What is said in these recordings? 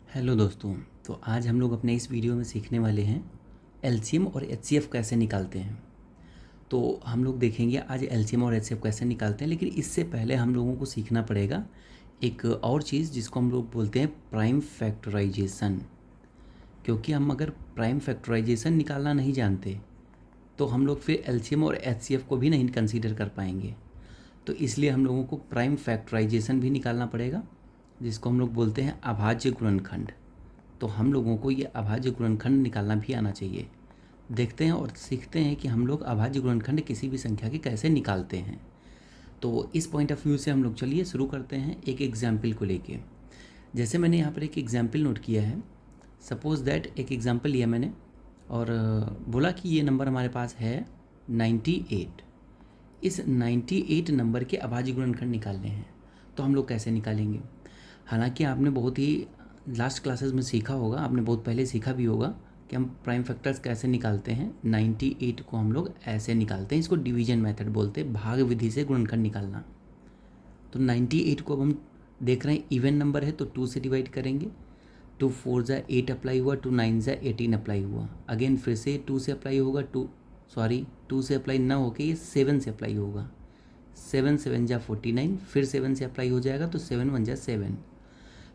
Hello दोस्तों। तो आज हम लोग अपने इस वीडियो में सीखने वाले हैं एलसीएम और एचसीएफ कैसे निकालते हैं। तो हम लोग देखेंगे आज एलसीएम और एचसीएफ कैसे निकालते हैं, लेकिन इससे पहले हम लोगों को सीखना पड़ेगा एक और चीज़ जिसको हम लोग बोलते हैं प्राइम फैक्टराइजेशन। क्योंकि हम अगर प्राइम फैक्टराइजेशन निकालना नहीं जानते तो हम लोग फिर एलसीएम और एचसीएफ को भी नहीं कंसीडर कर पाएंगे। तो इसलिए हम लोगों को प्राइम फैक्टराइजेशन भी निकालना पड़ेगा, जिसको हम लोग बोलते हैं अभाज्य गुणनखंड। तो हम लोगों को ये अभाज्य गुणनखंड निकालना भी आना चाहिए। देखते हैं और सीखते हैं कि हम लोग अभाज्य गुणनखंड किसी भी संख्या के कैसे निकालते हैं। तो इस पॉइंट ऑफ व्यू से हम लोग चलिए शुरू करते हैं एक एग्जाम्पल को लेके। जैसे मैंने यहाँ पर एक एग्जाम्पल नोट किया है। सपोज़ दैट एक एग्जाम्पल लिया मैंने और बोला कि ये नंबर हमारे पास है 98। इस 98 नंबर के अभाज्य गुणनखंड निकालने हैं। तो हम लोग कैसे निकालेंगे? हालांकि आपने बहुत ही लास्ट क्लासेस में सीखा होगा, आपने बहुत पहले सीखा भी होगा कि हम प्राइम फैक्टर्स कैसे निकालते हैं। 98 को हम लोग ऐसे निकालते हैं, इसको डिवीजन मेथड बोलते हैं, भाग विधि से गुणनखंड निकालना। तो 98 को अब हम देख रहे हैं इवन नंबर है तो 2 से डिवाइड करेंगे। 2 4 ज़ा 8 अप्लाई हुआ, 2 9 ज़ा 18 अप्लाई हुआ। अगेन फिर से 2 से अप्लाई होगा, 2 से अप्लाई ना होके ये 7 से अप्लाई होगा। 7 7 ज़ा 49, फिर 7 से अप्लाई हो जाएगा तो 7 1 ज़ा 7।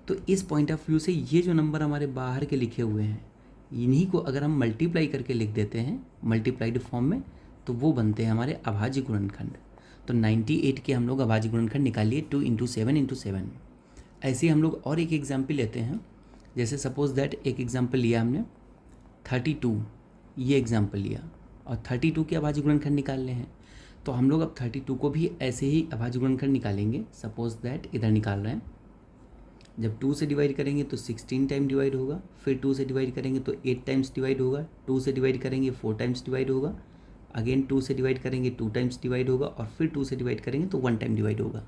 तो इस पॉइंट ऑफ व्यू से ये जो नंबर हमारे बाहर के लिखे हुए हैं, इन्हीं को अगर हम मल्टीप्लाई करके लिख देते हैं मल्टीप्लाइड फॉर्म में, तो वो बनते हैं हमारे अभाज्य गुणनखंड। तो 98 के हम लोग अभाज्य गुणनखंड निकालिए 2 × 7 × 7। ऐसे ही हम लोग और एक एग्जाम्पल लेते हैं। जैसे सपोज दैट एक एग्जाम्पल लिया हमने 32, ये एग्जाम्पल लिया और 32 के अभाज्य गुणनखंड निकालने हैं। तो हम लोग अब 32 को भी ऐसे ही अभाज्य गुणनखंड निकालेंगे। सपोज दैट इधर निकाल रहे हैं, जब 2 से डिवाइड करेंगे तो 16 टाइम डिवाइड होगा, फिर 2 से डिवाइड करेंगे तो 8 टाइम्स डिवाइड होगा, 2 से डिवाइड करेंगे 4 टाइम्स डिवाइड होगा, अगेन 2 से डिवाइड करेंगे 2 टाइम्स डिवाइड होगा और फिर 2 से डिवाइड करेंगे तो 1 टाइम डिवाइड होगा।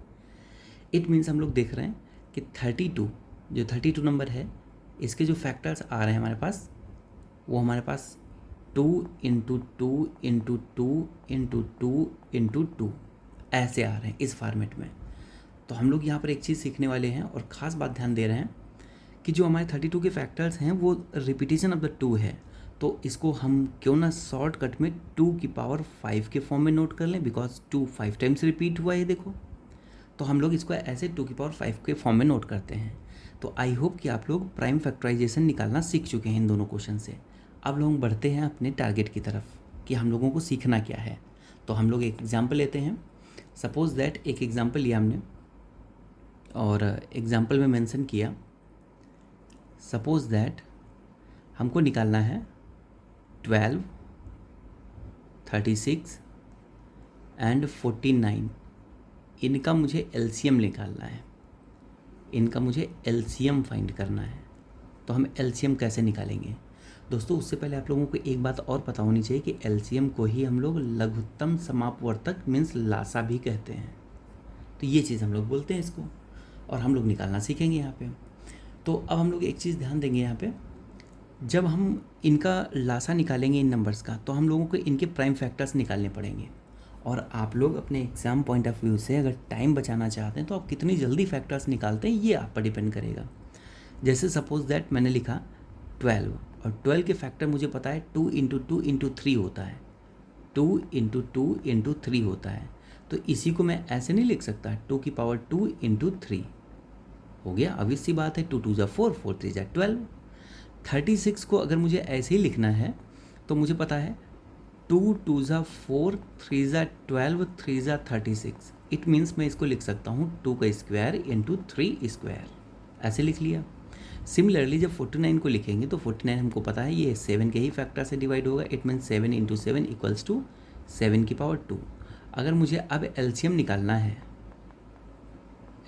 इट मीन्स हम लोग देख रहे हैं कि 32 जो 32 नंबर है, इसके जो फैक्टर्स आ रहे हैं हमारे पास, वो हमारे पास 2 × 2 × 2 × 2 × 2 ऐसे आ रहे हैं इस फॉर्मेट में। तो हम लोग यहाँ पर एक चीज़ सीखने वाले हैं और ख़ास बात ध्यान दे रहे हैं कि जो हमारे 32 के फैक्टर्स हैं वो रिपीटेशन ऑफ द 2 है। तो इसको हम क्यों ना शॉर्टकट में 2 की पावर 5 के फॉर्म में नोट कर लें, बिकॉज 2 5 टाइम्स रिपीट हुआ है देखो। तो हम लोग इसको ऐसे 2 की पावर 5 के फॉर्म में नोट करते हैं। तो आई होप कि आप लोग प्राइम फैक्टराइजेशन निकालना सीख चुके हैं इन दोनों क्वेश्चन से। अब लोग बढ़ते हैं अपने टारगेट की तरफ कि हम लोगों को सीखना क्या है। तो हम लोग एक एग्जाम्पल लेते हैं। सपोज दैट एक एग्जाम्पल लिया हमने और एग्जाम्पल में मेंशन किया, सपोज दैट हमको निकालना है 12, 36 एंड 49। इनका मुझे एलसीएम निकालना है, इनका मुझे एलसीएम फाइंड करना है। तो हम एलसीएम कैसे निकालेंगे? दोस्तों उससे पहले आप लोगों को एक बात और पता होनी चाहिए कि एलसीएम को ही हम लोग लघुत्तम समापवर्तक मीन्स लासा भी कहते हैं। तो ये चीज़ हम लोग बोलते हैं इसको, और हम लोग निकालना सीखेंगे यहाँ पे। तो अब हम लोग एक चीज़ ध्यान देंगे यहाँ पे, जब हम इनका लासा निकालेंगे इन नंबर्स का, तो हम लोगों को इनके प्राइम फैक्टर्स निकालने पड़ेंगे। और आप लोग अपने एग्ज़ाम पॉइंट ऑफ व्यू से अगर टाइम बचाना चाहते हैं तो आप कितनी जल्दी फैक्टर्स निकालते हैं ये आप पर डिपेंड करेगा। जैसे सपोज दैट मैंने लिखा 12 और 12 के फैक्टर मुझे पता है 2 × 2 × 3 होता है, 2 × 2 × 3 होता है। तो इसी को मैं ऐसे नहीं लिख सकता 2 की पावर 2 × 3 हो गया, obvious सी बात है। 2 2 ज़ा 4, 4 3 ज़ा 12। 36 को अगर मुझे ऐसे ही लिखना है तो मुझे पता है 2 2 ज़ा 4, 3 ज़ा 12, 3 ज़ा 36। इट मीन्स मैं इसको लिख सकता हूँ 2 का स्क्वायर × 3 स्क्वायर, ऐसे लिख लिया। सिमिलरली जब 49 को लिखेंगे तो 49 हमको पता है ये 7 के ही फैक्टर से डिवाइड होगा। इट मीन्स 7 × 7 = 7 की पावर 2। अगर मुझे अब एलसीएम निकालना है,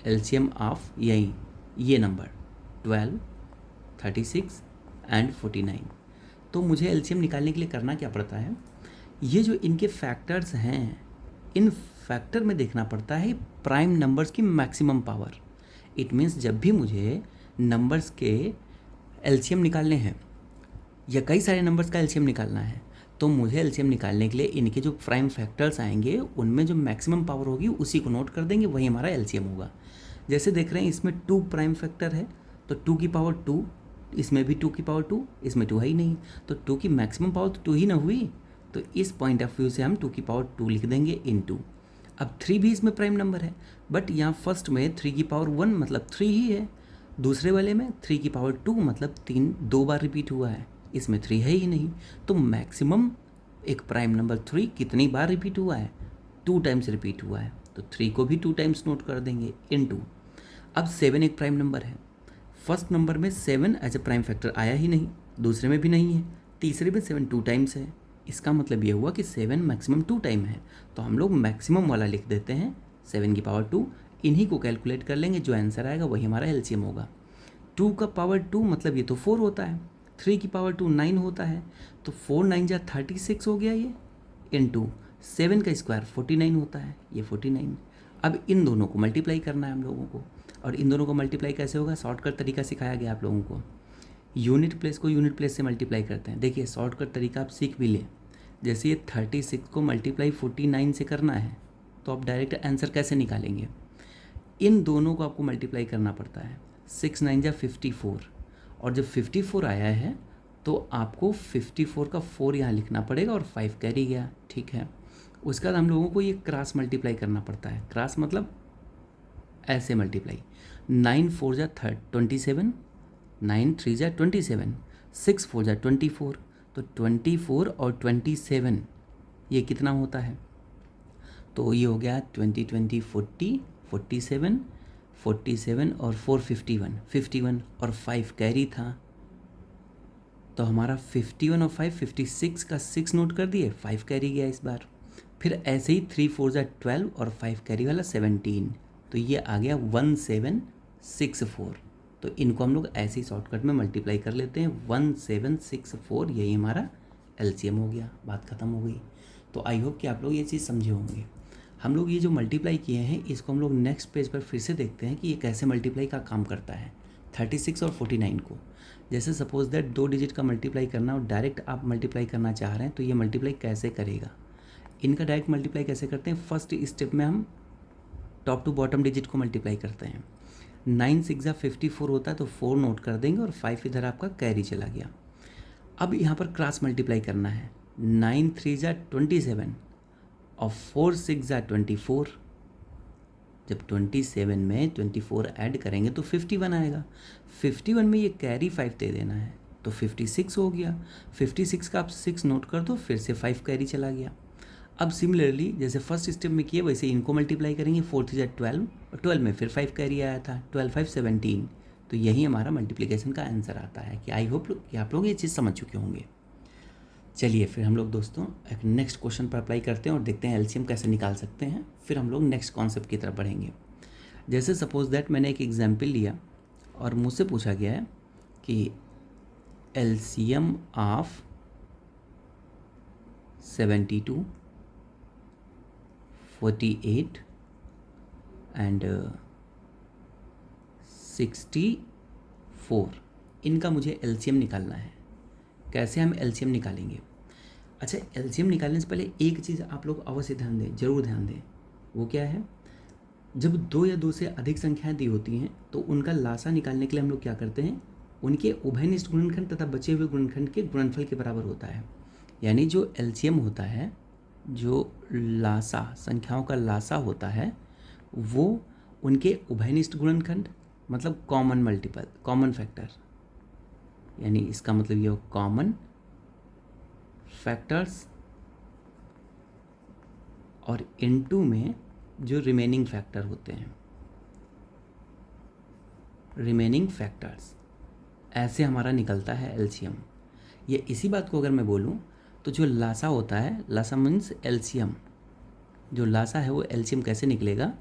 एलसीएम ऑफ यही ये नंबर 12, 36 एंड 49, तो मुझे एलसीएम निकालने के लिए करना क्या पड़ता है, ये जो इनके फैक्टर्स हैं इन फैक्टर में देखना पड़ता है प्राइम नंबर्स की मैक्सिमम पावर। इट मीन्स जब भी मुझे नंबर्स के एलसीएम निकालने हैं या कई सारे नंबर्स का एलसीएम निकालना है, तो मुझे एलसीएम निकालने के लिए इनके जो प्राइम फैक्टर्स आएंगे उनमें जो मैक्सिमम पावर होगी उसी को नोट कर देंगे, वही हमारा एलसीएम होगा। जैसे देख रहे हैं इसमें 2 प्राइम फैक्टर है तो 2 की पावर 2 इसमें भी 2 की पावर 2, इसमें 2 है ही नहीं, तो 2 की मैक्सिमम पावर तो 2 ही ना हुई। तो इस पॉइंट ऑफ व्यू से हम 2 की पावर 2 लिख देंगे इनटू। अब 3 भी इसमें प्राइम नंबर है, बट यहाँ फर्स्ट में 3 की पावर 1 मतलब 3 ही है, दूसरे वाले में 3 की पावर 2 मतलब 3 2 बार रिपीट हुआ है, इसमें 3 है ही नहीं। तो मैक्सिमम एक प्राइम नंबर 3 कितनी बार रिपीट हुआ है, 2 टाइम्स रिपीट हुआ है, तो 3 को भी 2 टाइम्स नोट कर देंगे इनटू। अब 7 एक प्राइम नंबर है, फर्स्ट नंबर में 7 एज ए प्राइम फैक्टर आया ही नहीं, दूसरे में भी नहीं है, तीसरे में 7 2 टाइम्स है। इसका मतलब ये हुआ कि 7 मैक्सिमम 2 टाइम है, तो हम लोग मैक्सिमम वाला लिख देते हैं 7 की पावर 2। इन्हीं को कैलकुलेट कर लेंगे, जो आंसर आएगा वही हमारा एलसीएम होगा। 2 का पावर 2 मतलब ये तो 4 होता है, 3 की पावर 2 9 होता है, तो 4 9 जा 36 हो गया ये, इनटू 7 का स्क्वायर 49 होता है, ये 49। अब इन दोनों को मल्टीप्लाई करना है हम लोगों को, और इन दोनों को मल्टीप्लाई कैसे होगा, शॉर्टकट तरीका सिखाया गया आप लोगों को। यूनिट प्लेस को यूनिट प्लेस से मल्टीप्लाई करते हैं। देखिए शॉर्टकट तरीका आप सीख भी लें। जैसे ये 36 को मल्टीप्लाई 49 से करना है, तो आप डायरेक्ट आंसर कैसे निकालेंगे, इन दोनों को आपको मल्टीप्लाई करना पड़ता है। 6 9 जा 54, और जब 54 आया है तो आपको 54 का 4 यहाँ लिखना पड़ेगा और 5 कैरी गया, ठीक है। उसके बाद हम लोगों को ये क्रॉस मल्टीप्लाई करना पड़ता है। क्रॉस मतलब ऐसे मल्टीप्लाई, 9 4 जा 27, 9 3 जा 27, 6 4 जा 24, तो 24 और 27 ये कितना होता है, तो ये हो गया 20 20 40 47 47 और 4 51 51 और 5 कैरी था, तो हमारा 51 और 5 56 का 6 नोट कर दिए, 5 कैरी गया इस बार। फिर ऐसे ही 3 4 जा 12 और 5 कैरी वाला 17, तो ये आ गया 1764। तो इनको हम लोग ऐसे ही शॉर्टकट में मल्टीप्लाई कर लेते हैं, 1764 यही हमारा एलसीएम हो गया, बात ख़त्म हो गई। तो आई होप कि आप लोग ये चीज़ समझे होंगे। हम लोग ये जो मल्टीप्लाई किए हैं इसको हम लोग नेक्स्ट पेज पर फिर से देखते हैं कि ये कैसे मल्टीप्लाई का काम करता है 36 और 49 को। जैसे सपोज दैट 2 डिजिट का मल्टीप्लाई करना और डायरेक्ट आप मल्टीप्लाई करना चाह रहे हैं, तो ये मल्टीप्लाई कैसे करेगा, इनका डायरेक्ट मल्टीप्लाई कैसे करते हैं। फर्स्ट स्टेप में हम टॉप टू बॉटम डिजिट को मल्टीप्लाई करते हैं। 9 6 जा 54 होता है, तो 4 नोट कर देंगे और 5 इधर आपका कैरी चला गया। अब यहाँ पर क्रॉस मल्टीप्लाई करना है, 9 3 जा 27 और 4 6 जा 24। जब 27 में 24 ऐड करेंगे तो 51 आएगा, 51 में ये कैरी 5 दे देना है, तो 56 हो गया। 56 का आप 6 नोट कर दो, फिर से 5 कैरी चला गया। अब सिमिलरली जैसे फर्स्ट स्टेप में किए वैसे इनको मल्टीप्लाई करेंगे, 4 3 जा 12 और 12 में फिर 5 कैरी आया था, 12 5 17। तो यही हमारा मल्टीप्लिकेशन का आंसर आता है। कि आई होप कि आप लोग ये चीज़ समझ चुके होंगे। चलिए फिर हम लोग दोस्तों एक नेक्स्ट क्वेश्चन पर अप्लाई करते हैं और देखते हैं एलसीएम कैसे निकाल सकते हैं। फिर हम लोग नेक्स्ट कॉन्सेप्ट की तरफ बढ़ेंगे। जैसे सपोज दैट मैंने एक एग्जाम्पल लिया और मुझसे पूछा गया है कि एलसीएम ऑफ 72 48 एंड 64, इनका मुझे एलसीएम निकालना है। कैसे हम एलसीएम निकालेंगे। अच्छा, एलसीएम निकालने से पहले एक चीज़ आप लोग अवश्य ध्यान दें, जरूर ध्यान दें। वो क्या है, जब 2 या 2 से अधिक संख्याएं दी होती हैं तो उनका लासा निकालने के लिए हम लोग क्या करते हैं, उनके उभयनिष्ठ गुणनखंड तथा बचे हुए गुणनखंड के गुणनफल के बराबर होता है। यानी जो एलसीएम होता है, जो लासा संख्याओं का लासा होता है, वो उनके उभयनिष्ठ गुणनखंड मतलब कॉमन मल्टीपल, कॉमन फैक्टर, यानी इसका मतलब ये कॉमन फैक्टर्स और इनटू में जो रिमेनिंग फैक्टर होते हैं, रिमेनिंग फैक्टर्स, ऐसे हमारा निकलता है एलसीएम। ये इसी बात को अगर मैं बोलूं तो जो लासा होता है, लासा मीन्स एलसीएम, जो लासा है वो एलसीएम कैसे निकलेगा,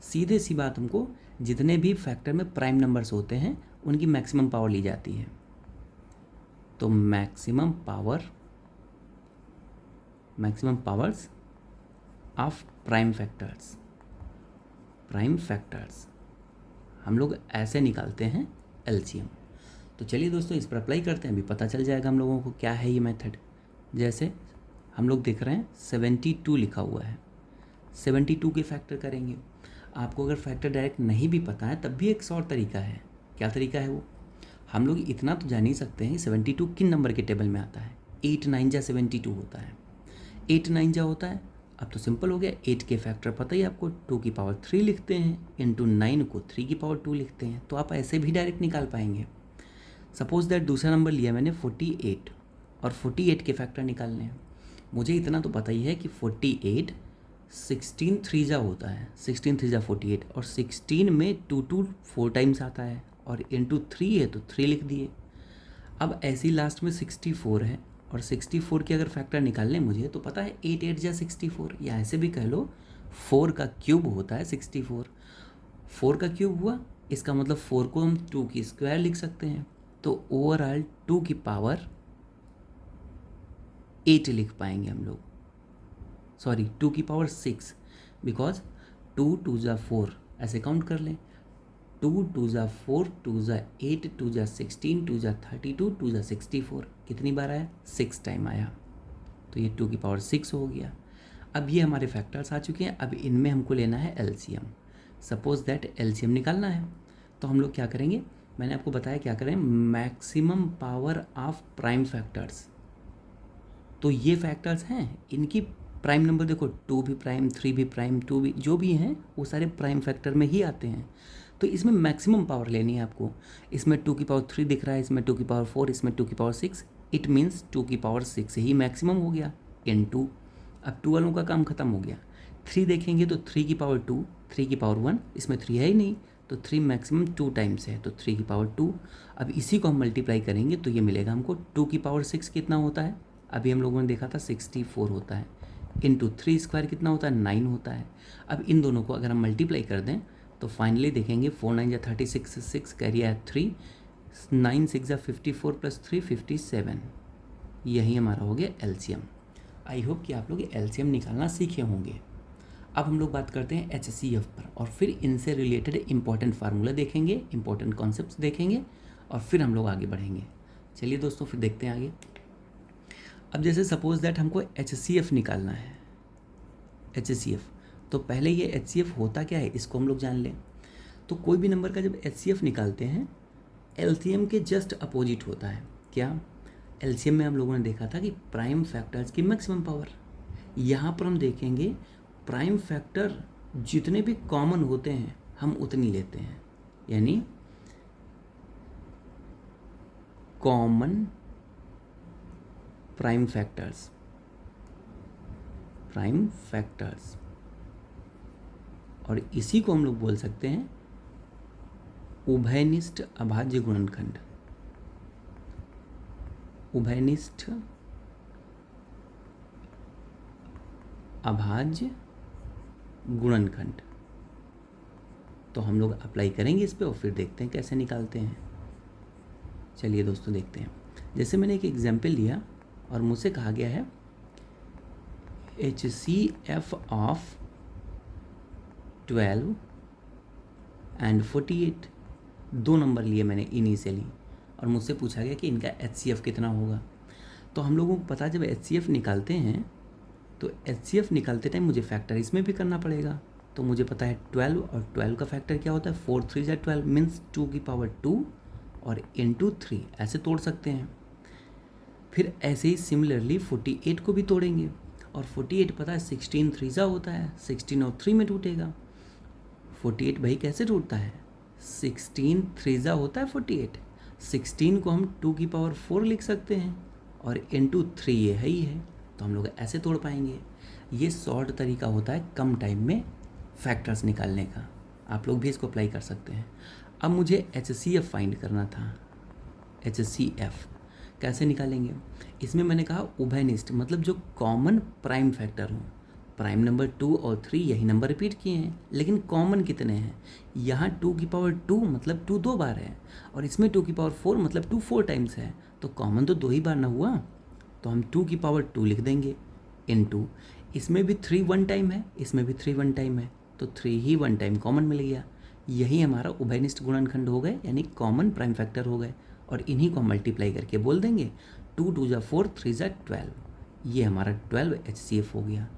सीधे सी बात, हमको जितने भी फैक्टर में प्राइम नंबर्स होते हैं उनकी मैक्सिमम पावर ली जाती है। तो maximum powers of prime factors हम लोग ऐसे निकालते हैं एलसीएम। तो चलिए दोस्तों इस पर अप्लाई करते हैं, अभी पता चल जाएगा हम लोगों को क्या है ये मेथड। जैसे हम लोग देख रहे हैं 72 लिखा हुआ है, 72 के फैक्टर करेंगे। आपको अगर फैक्टर डायरेक्ट नहीं भी पता है तब भी एक और तरीका है। क्या तरीका है वो, हम लोग इतना तो जान ही सकते हैं 72 किन नंबर के टेबल में आता है। 8 9 जा 72 होता है। 8 9 जा होता है। अब तो सिंपल हो गया, 8 के फैक्टर पता ही आपको 2 की पावर 3 लिखते हैं, इंटू 9 को 3 की पावर 2 लिखते हैं, तो आप ऐसे भी डायरेक्ट निकाल पाएंगे। सपोज दैट दूसरा नंबर लिया मैंने 48 और 48 के फैक्टर निकालने हैं। मुझे इतना तो पता ही है कि 48 16 3 जा होता है, 16 3 जा 48, और 16 में 2 4 टाइम्स आता है और इंटू 3 है तो 3 लिख दिए। अब ऐसे ही लास्ट में 64 है और 64 के अगर फैक्टर निकालने मुझे तो पता है 8 8 जा 64, या ऐसे भी कह लो 4 का क्यूब होता है 64। 4 का क्यूब हुआ, इसका मतलब 4 को हम 2 की स्क्वायर लिख सकते हैं, तो ओवरऑल 2 की पावर 8 लिख पाएंगे हम लोग, सॉरी 2 की पावर 6, बिकॉज 2 2 जा 4 ऐसे काउंट कर लें, 2 2 जा 4, 2 जा 8, 2 जा 16, 2 जा 32, 2 जा 64, कितनी बार आया? 6 टाइम आया, तो ये 2 की पावर 6 हो गया। अब ये हमारे फैक्टर्स आ चुके हैं, अब इनमें हमको लेना है एलसीएम। सपोज दैट एलसीएम निकालना है, तो हम लोग क्या करेंगे, मैंने आपको बताया क्या करें, maximum power of prime factors. तो ये फैक्टर्स हैं, इनकी प्राइम नंबर देखो 2 भी प्राइम, 3 भी प्राइम, 2 भी, जो भी हैं वो सारे प्राइम फैक्टर में ही आते हैं। तो इसमें मैक्सिमम पावर लेनी है आपको। इसमें 2 की पावर 3 दिख रहा है, इसमें 2 की पावर 4, इसमें 2 की पावर 6, इट मीन्स 2 की पावर 6 ही मैक्सिमम हो गया इन 2। अब 2 वालों का काम खत्म हो गया। 3 देखेंगे तो 3 की पावर 2, 3 की पावर 1, इसमें 3 है ही नहीं, तो 3 मैक्सिमम 2 टाइम्स है, तो 3 की पावर 2। अब इसी को हम मल्टीप्लाई करेंगे तो ये मिलेगा हमको 2 की पावर 6 कितना होता है, अभी हम लोगों ने देखा था 64 होता है, इंटू 3 स्क्वायर कितना होता है, 9 होता है। अब इन दोनों को अगर हम मल्टीप्लाई कर दें तो फाइनली देखेंगे 4 9 जा 36, 6 कैरी आया 3, 9 6 जा 54 प्लस 3 57, यही हमारा हो गया एलसीएम। आई होप कि आप लोग एलसीएम निकालना सीखे होंगे। अब हम लोग बात करते हैं एचसीएफ पर, और फिर इनसे रिलेटेड इंपॉर्टेंट फार्मूला देखेंगे, इंपॉर्टेंट कॉन्सेप्ट्स देखेंगे, और फिर हम लोग आगे बढ़ेंगे। चलिए दोस्तों फिर देखते हैं आगे। अब जैसे सपोज दैट हमको एचसीएफ निकालना है, एचसीएफ, तो पहले ये एचसीएफ होता क्या है इसको हम लोग जान लें। तो कोई भी नंबर का जब एचसीएफ निकालते हैं एलसीएम के जस्ट अपोजिट होता है। क्या? एलसीएम में हम लोगों ने देखा था कि प्राइम फैक्टर्स की मैक्सिमम पावर, यहाँ पर हम देखेंगे प्राइम फैक्टर जितने भी कॉमन होते हैं हम उतनी लेते हैं, यानी common prime factors, prime factors, और इसी को हम लोग बोल सकते हैं उभयनिष्ठ अभाज्य गुणनखंड, उभयनिष्ठ अभाज्य गुणनखंड। तो हम लोग अप्लाई करेंगे इस पे और फिर देखते हैं कैसे निकालते हैं। चलिए दोस्तों देखते हैं। जैसे मैंने एक एग्जाम्पल लिया और मुझसे कहा गया है HCF ऑफ 12 एंड 48, 2 नंबर लिए मैंने इनिशियली, और मुझसे पूछा गया कि इनका HCF कितना होगा। तो हम लोगों को पता जब HCF निकालते हैं तो HCF निकालते टाइम मुझे फैक्टर इसमें भी करना पड़ेगा। तो मुझे पता है 12, और 12 का फैक्टर क्या होता है, 4 3 जा 12 मीन्स 2 की पावर 2 और इंटू 3, ऐसे तोड़ सकते हैं। फिर ऐसे ही सिमिलरली 48 को भी तोड़ेंगे, और 48 पता है 16 3 जा होता है, 16 और 3 में टूटेगा। 48 भाई कैसे टूटता है, 16 3 जा होता है 48, 16 को हम 2 की पावर 4 लिख सकते हैं और इंटू 3 ये है ही है, तो हम लोग ऐसे तोड़ पाएंगे। ये शॉर्ट तरीका होता है कम टाइम में फैक्टर्स निकालने का, आप लोग भी इसको अप्लाई कर सकते हैं। अब मुझे HCF फाइंड करना था। HCF कैसे निकालेंगे, इसमें मैंने कहा उभयनिष्ठ, मतलब जो कॉमन प्राइम फैक्टर हो। प्राइम नंबर 2 और 3 यही नंबर रिपीट किए हैं, लेकिन कॉमन कितने हैं, यहाँ 2 की पावर 2 मतलब 2 2 बार है, और इसमें 2 की पावर 4 मतलब 2 4 टाइम्स है, तो कॉमन तो 2 ही बार ना हुआ, तो हम 2 की पावर 2 लिख देंगे इनटू, इसमें भी 3 1 टाइम है, इसमें भी 3 1 टाइम है, तो 3 ही 1 टाइम कॉमन मिल गया। यही हमारा उभयनिष्ठ गुणनखंड हो गए, यानी कॉमन प्राइम फैक्टर हो गए, और इन्हीं को हम मल्टीप्लाई करके बोल देंगे 2 2 जा 4, 3 जा 12, ये हमारा 12 HCF हो गया।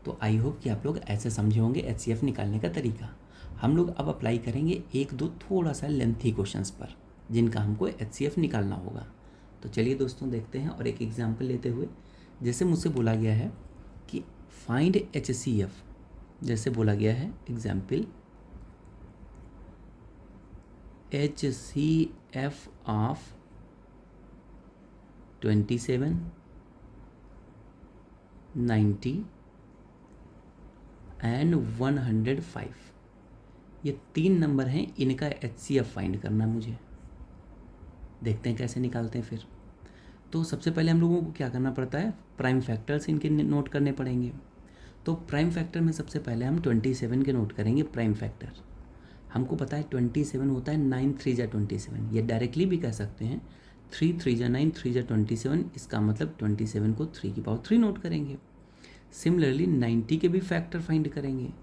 तो आई होप कि आप लोग ऐसे समझे होंगे HCF निकालने का तरीका। हम लोग अब अप्लाई करेंगे 1 2 थोड़ा सा लेंथी क्वेश्चंस पर। जिनका हमको HCF निकालना होगा। तो चलिए दोस्तों देखते हैं, और एक एग्जाम्पल लेते हुए, जैसे मुझसे बोला गया है कि फाइंड HCF, जैसे बोला गया है एग्जाम्पल HCF ऑफ 27, 90 एंड 105। ये 3 नंबर हैं, इनका HCF फाइंड करना है मुझे। देखते हैं कैसे निकालते हैं फिर। तो सबसे पहले हम लोगों को क्या करना पड़ता है, प्राइम फैक्टर्स इनके नोट करने पड़ेंगे। तो प्राइम फैक्टर में सबसे पहले हम 27 के नोट करेंगे। प्राइम फैक्टर हमको पता है 27 होता है 9 3 जा 27। ये डायरेक्टली भी कह सकते हैं 3 3 जा 9 3 जा 27। इसका मतलब 27 को 3 की पावर 3 नोट करेंगे। सिमिलरली 90 के भी फैक्टर फाइंड करेंगे।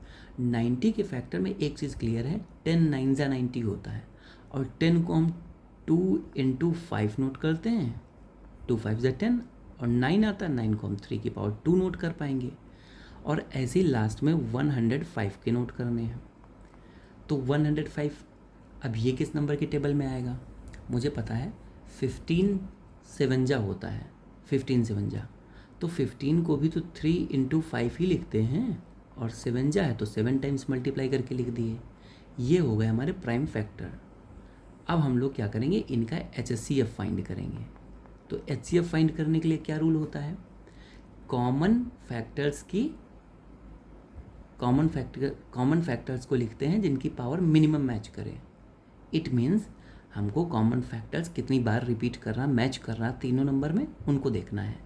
90 के फैक्टर में एक चीज़ क्लियर है, 10 9 जा 90 होता है, और 10 को हम 2 × 5 नोट करते हैं, 2 5 जा 10, और 9 आता है, 9 को हम 3 की पावर 2 नोट कर पाएंगे। और ऐसे ही लास्ट में 105 के नोट करने हैं। तो 105, अब ये किस नंबर के टेबल में आएगा, मुझे पता है 15 7 जा होता है, 15 7 जा, तो 15 को भी तो 3 × 5 ही लिखते हैं, और 7 जा है तो 7 टाइम्स मल्टीप्लाई करके लिख दिए। ये हो गए हमारे प्राइम फैक्टर। अब हम लोग क्या करेंगे, इनका HCF फाइंड करेंगे। तो HCF फाइंड करने के लिए क्या रूल होता है, कॉमन फैक्टर्स को लिखते हैं जिनकी पावर मिनिमम मैच करे। इट मीन्स हमको कॉमन फैक्टर्स कितनी बार रिपीट कर रहा, मैच कर रहा तीनों नंबर में, उनको देखना है।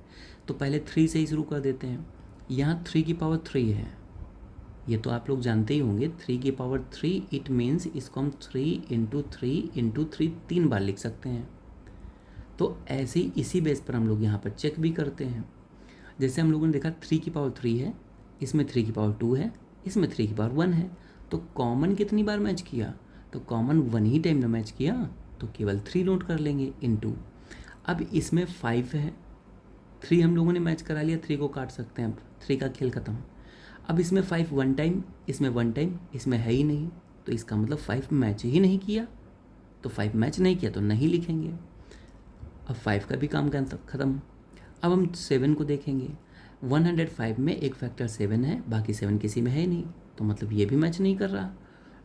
तो पहले 3 से ही शुरू कर देते हैं। यहाँ 3 की पावर 3 है, ये तो आप लोग जानते ही होंगे। 3 की पावर 3, इट मीन्स इसको हम 3 × 3 × 3 3 बार लिख सकते हैं। तो ऐसे ही इसी बेस पर हम लोग यहाँ पर चेक भी करते हैं। जैसे हम लोगों ने देखा 3 की पावर 3 है, इसमें 3 की पावर 2 है, इसमें 3 की पावर 1 है, तो कॉमन कितनी बार मैच किया, तो कॉमन 1 ही टाइम में मैच किया, तो केवल 3 नोट कर लेंगे इनटू। अब इसमें 5 है, 3 हम लोगों ने मैच करा लिया, 3 को काट सकते हैं, अब 3 का खेल खत्म। अब इसमें 5 1 टाइम, इसमें 1 टाइम, इसमें है ही नहीं, तो इसका मतलब 5 मैच ही नहीं किया, तो 5 मैच नहीं किया तो नहीं लिखेंगे। अब 5 का भी काम ख़त्म। अब हम 7 को देखेंगे। 105 में एक फैक्टर 7 है, बाकी 7 किसी में है ही नहीं, तो मतलब ये भी मैच नहीं कर रहा।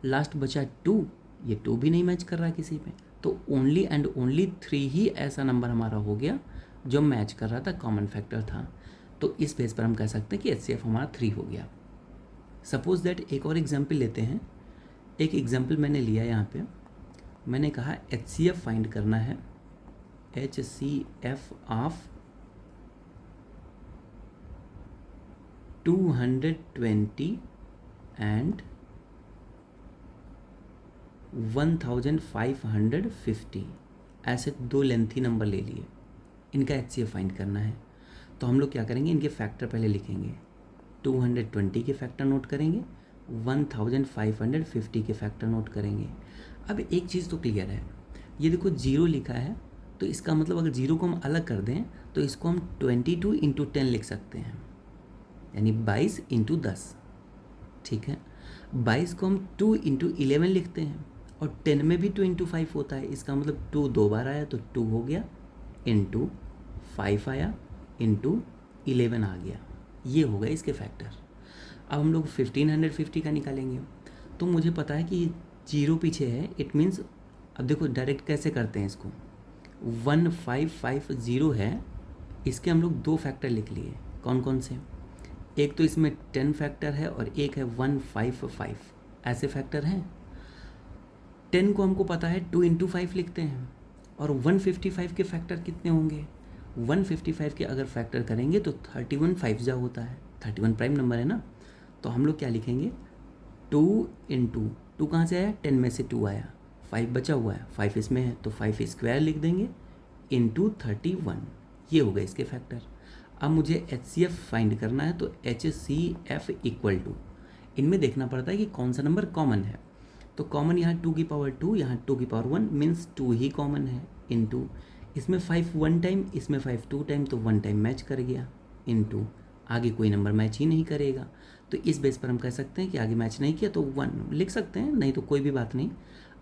लास्ट बचा 2, ये 2 भी नहीं मैच कर रहा किसी में, तो ओनली एंड ओनली 3 ही ऐसा नंबर हमारा हो गया जो मैच कर रहा था, कॉमन फैक्टर था। तो इस बेस पर हम कह सकते हैं कि HCF हमारा 3 हो गया। सपोज दैट एक और एग्जाम्पल लेते हैं। एक एग्जाम्पल मैंने लिया यहाँ पे, मैंने कहा HCF फाइंड करना है, HCF ऑफ 220 एंड 1550। ऐसे 2 लेंथी नंबर ले लिए, इनका HCF फाइंड करना है। तो हम लोग क्या करेंगे, इनके फैक्टर पहले लिखेंगे। 220 के फैक्टर नोट करेंगे, 1550 के फैक्टर नोट करेंगे। अब एक चीज़ तो क्लियर है, ये देखो 0 लिखा है, तो इसका मतलब अगर 0 को हम अलग कर दें तो इसको हम 22 × 10 लिख सकते हैं, यानी 22 × 10। ठीक है, 22 को हम 2 × 11 लिखते हैं, और 10 में भी 2 × 5 होता है, इसका मतलब 2 2 बार आया तो 2 हो गया, इंटू 5 आया, इंटू 11 आ गया। ये हो गए इसके फैक्टर। अब हम लोग 1550 का निकालेंगे। तो मुझे पता है कि 0 पीछे है, इट मीन्स, अब देखो डायरेक्ट कैसे करते हैं इसको, 1550 है, इसके हम लोग 2 फैक्टर लिख लिए। कौन कौन से, एक तो इसमें 10 फैक्टर है और एक है 155, ऐसे फैक्टर हैं। 10 को हमको पता है 2 × 5 लिखते हैं, और 155 के फैक्टर कितने होंगे, 155 के अगर फैक्टर करेंगे तो 31 5 जा होता है, 31 प्राइम नंबर है ना। तो हम लोग क्या लिखेंगे, 2 × 2 कहाँ से आया, 10 में से 2 आया, 5 बचा हुआ है, 5 इसमें है तो 5 स्क्वायर लिख देंगे, इंटू 31। ये हो गए इसके फैक्टर। अब मुझे HCF फाइंड करना है, तो HCF इक्वल टू, इनमें देखना पड़ता है कि कौन सा नंबर कॉमन है। तो कॉमन यहाँ 2 की पावर 2, यहाँ 2 की पावर 1, मीन्स 2 ही कॉमन है, इंटू इसमें 5 1 टाइम, इसमें 5 2 टाइम, तो 1 टाइम मैच कर गया, इंटू आगे कोई नंबर मैच ही नहीं करेगा। तो इस बेस पर हम कह सकते हैं कि आगे मैच नहीं किया तो 1 लिख सकते हैं, नहीं तो कोई भी बात नहीं।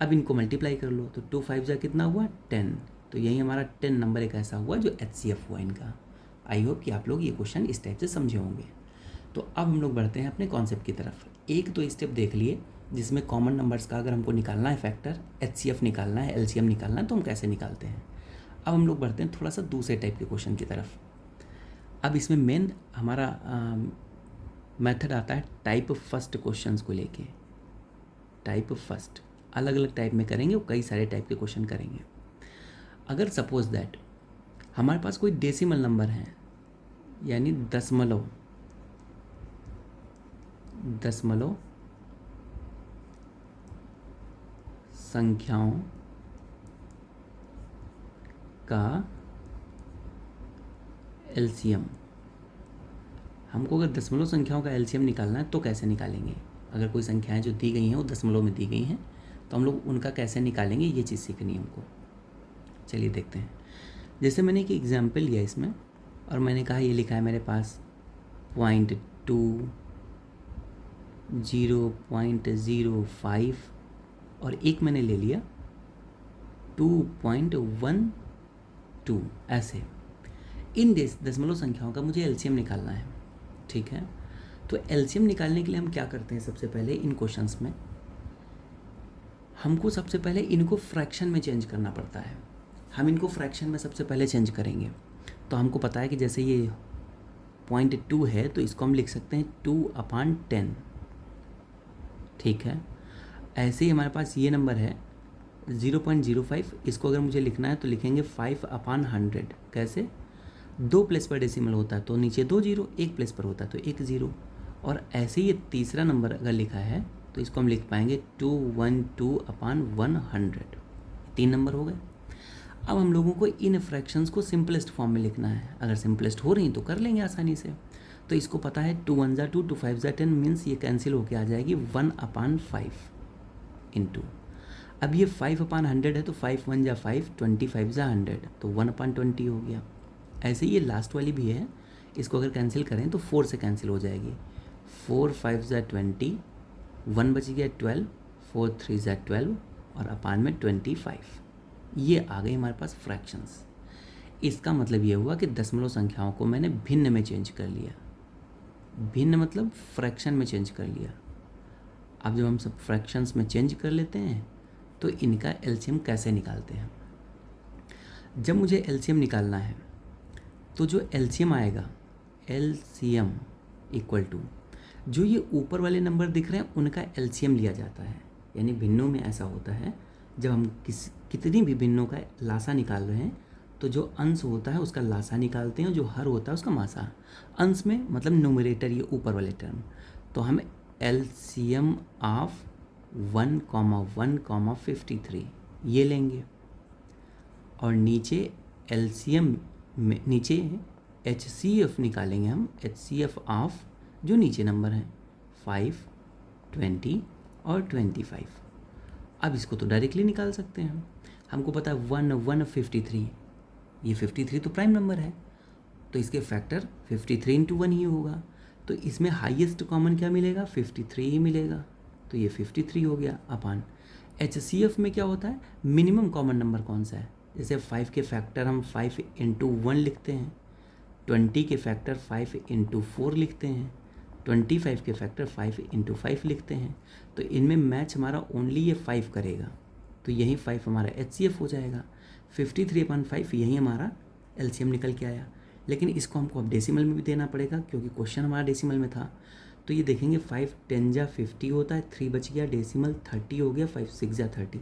अब इनको मल्टीप्लाई कर लो, तो 2 5 कितना हुआ 10, तो यही हमारा 10 नंबर एक ऐसा हुआ जो HCF हुआ इनका। आई होप कि आप लोग ये क्वेश्चन इस टाइप से समझे होंगे। तो अब हम लोग बढ़ते हैं अपने कॉन्सेप्ट की तरफ। एक तो स्टेप देख लिए जिसमें कॉमन नंबर्स का अगर हमको निकालना है फैक्टर, HCF निकालना है, LCM निकालना है, तो हम कैसे निकालते हैं। अब हम लोग बढ़ते हैं थोड़ा सा दूसरे टाइप के क्वेश्चन की तरफ। अब इसमें मेन हमारा मेथड आता है टाइप फर्स्ट क्वेश्चंस को लेके। टाइप फर्स्ट अलग अलग टाइप में करेंगे और कई सारे टाइप के क्वेश्चन करेंगे। अगर सपोज दैट हमारे पास कोई डेसिमल नंबर है, यानी दशमलव संख्याओं का LCM, हमको अगर दशमलव संख्याओं का LCM निकालना है तो कैसे निकालेंगे। अगर कोई संख्याएं जो दी गई हैं वो दशमलव में दी गई हैं तो हम लोग उनका कैसे निकालेंगे, ये चीज़ सीखनी है हमको। चलिए देखते हैं। जैसे मैंने एक एग्जाम्पल लिया इसमें और मैंने कहा ये लिखा है मेरे पास 0.2, 0.05 और एक मैंने ले लिया 2.12। ऐसे इन दशमलव संख्याओं का मुझे LCM निकालना है, ठीक है। तो LCM निकालने के लिए हम क्या करते हैं, सबसे पहले इन क्वेश्चंस में हमको सबसे पहले इनको फ्रैक्शन में चेंज करना पड़ता है। हम इनको फ्रैक्शन में सबसे पहले चेंज करेंगे। तो हमको पता है कि जैसे ये 0.2 है तो इसको हम लिख सकते हैं 2/10, ठीक है। ऐसे ही हमारे पास ये नंबर है 0.05, इसको अगर मुझे लिखना है तो लिखेंगे 5/100। कैसे, 2 प्लेस पर डेसिमल होता है तो नीचे 2 जीरो, 1 प्लेस पर होता है तो 1 ज़ीरो। और ऐसे ही ये तीसरा नंबर अगर लिखा है तो इसको हम लिख पाएंगे 212/100। 3 नंबर हो गए। अब हम लोगों को इन फ्रैक्शंस को सिंपलेस्ट फॉर्म में लिखना है। अगर सिंपलेस्ट हो रही तो कर लेंगे आसानी से। तो इसको पता है 2 1 2, 2 5 10 मीन्स ये कैंसिल होके आ जाएगी 1/5 इंटू। अब ये 5/100 है तो 5 1 5, 25 100 तो 1/20 हो गया। ऐसे ही ये लास्ट वाली भी है, इसको अगर कैंसिल करें तो 4 से कैंसिल हो जाएगी। 4 5 20, 1 बच गया 12, 4 3 12 और अपान में 25। ये आ गई हमारे पास फ्रैक्शंस। इसका मतलब ये हुआ कि दशमलव संख्याओं को मैंने भिन्न में चेंज कर लिया। भिन्न मतलब फ्रैक्शन में चेंज कर लिया। अब जब हम सब फ्रैक्शंस में चेंज कर लेते हैं तो इनका LCM कैसे निकालते हैं। जब मुझे LCM निकालना है तो जो LCM आएगा, LCM इक्वल टू जो ये ऊपर वाले नंबर दिख रहे हैं उनका LCM लिया जाता है। यानी भिन्नों में ऐसा होता है जब हम कितनी भी भिन्नों का लासा निकाल रहे हैं तो जो अंश होता है उसका लासा निकालते हैं, जो हर होता है उसका मासा। अंश में मतलब न्यूमरेटर, ये ऊपर वाले टर्म। तो हम LCM ऑफ 1,1,53 ये लेंगे और नीचे LCM में नीचे HCF निकालेंगे हम, HCF ऑफ जो नीचे नंबर हैं 5, 20 और 25। अब इसको तो डायरेक्टली निकाल सकते हैं। हमको पता है 1,153, ये 53 तो प्राइम नंबर है तो इसके फैक्टर 53 × 1 ही होगा। तो इसमें हाईएस्ट कॉमन क्या मिलेगा, 53 ही मिलेगा। तो ये 53 हो गया अपान। HCF में क्या होता है, मिनिमम कॉमन नंबर कौन सा है। जैसे 5 के फैक्टर हम 5 × 1 लिखते हैं, 20 के फैक्टर 5 × 4 लिखते हैं, 25 के फैक्टर 5 × 5 लिखते हैं। तो इनमें मैच हमारा ओनली ये 5 करेगा, तो यही 5 हमारा HCF हो जाएगा। 53/5 यही हमारा LCM निकल के आया। लेकिन इसको हमको अब डेसिमल में भी देना पड़ेगा क्योंकि क्वेश्चन हमारा डेसिमल में था। तो ये देखेंगे 5 10 50 होता है, 3 बच गया, डेसिमल 30 हो गया, 5 6 30,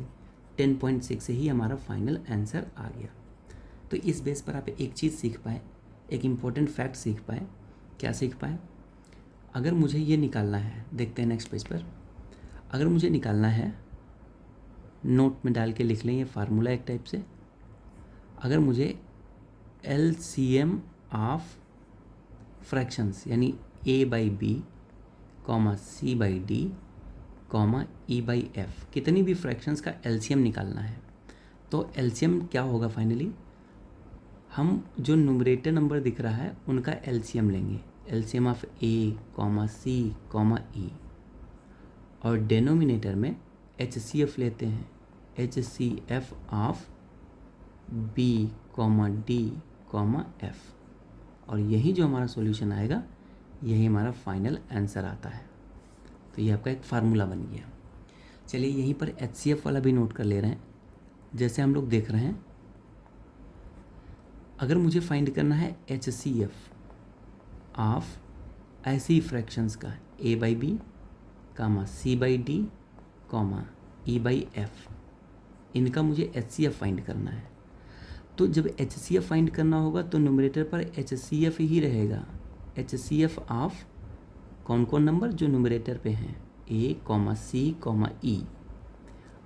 10.6 से ही हमारा फाइनल आंसर आ गया। तो इस बेस पर आप एक चीज़ सीख पाए, एक इम्पोर्टेंट फैक्ट सीख पाए। क्या सीख पाए, अगर मुझे ये निकालना है, देखते हैं नेक्स्ट पेज पर। अगर मुझे निकालना है, नोट में डाल के लिख लें ये फार्मूला एक टाइप से। अगर मुझे LCM ऑफ फ्रैक्शंस यानी A/B, C/D, E/F कितनी भी फ्रैक्शंस का LCM निकालना है तो LCM क्या होगा फाइनली, हम जो न्यूमरेटर नंबर दिख रहा है उनका LCM लेंगे, LCM of A, C, E और डेनोमिनेटर में HCF लेते हैं, HCF of B, D, F, और यही जो हमारा सॉल्यूशन आएगा यही हमारा फाइनल आंसर आता है। तो ये आपका एक फार्मूला बन गया। चलिए यहीं पर HCF वाला भी नोट कर ले रहे हैं। जैसे हम लोग देख रहे हैं, अगर मुझे फाइंड करना है HCF ऑफ ऐसी फ्रैक्शंस का A/B, C/D, E/F, इनका मुझे HCF फाइंड करना है। तो जब HCF फाइंड करना होगा तो न्यूमरेटर पर HCF ही रहेगा। HCF ऑफ कौन कौन नंबर जो न्यूमरेटर पे हैं, A, C, E,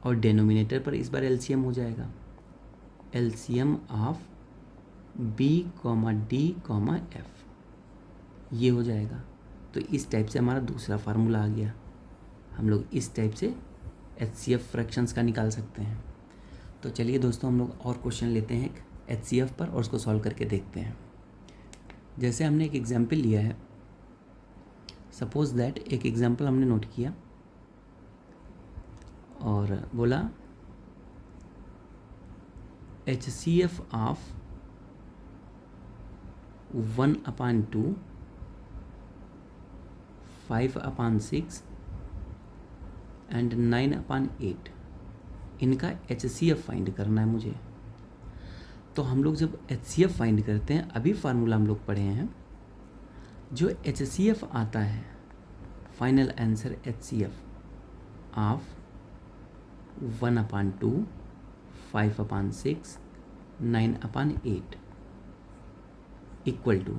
और डेनोमिनेटर पर इस बार LCM हो जाएगा, LCM of B, D, F, ये हो जाएगा। तो इस टाइप से हमारा दूसरा फार्मूला आ गया। हम लोग इस टाइप से HCF फ्रैक्शंस का निकाल सकते हैं। तो चलिए दोस्तों हम लोग और क्वेश्चन लेते हैं HCF पर और उसको सॉल्व करके देखते हैं। जैसे हमने एक एग्जाम्पल लिया है, सपोज दैट एक एग्जाम्पल हमने नोट किया और बोला HCF ऑफ 1/2, 5/6 एंड 9/8, इनका HCF फाइंड करना है मुझे। तो हम लोग जब HCF फाइंड करते हैं, अभी फार्मूला हम लोग पढ़े हैं, जो HCF आता है final answer HCF of 1/2, 5/6, 9/8 equal to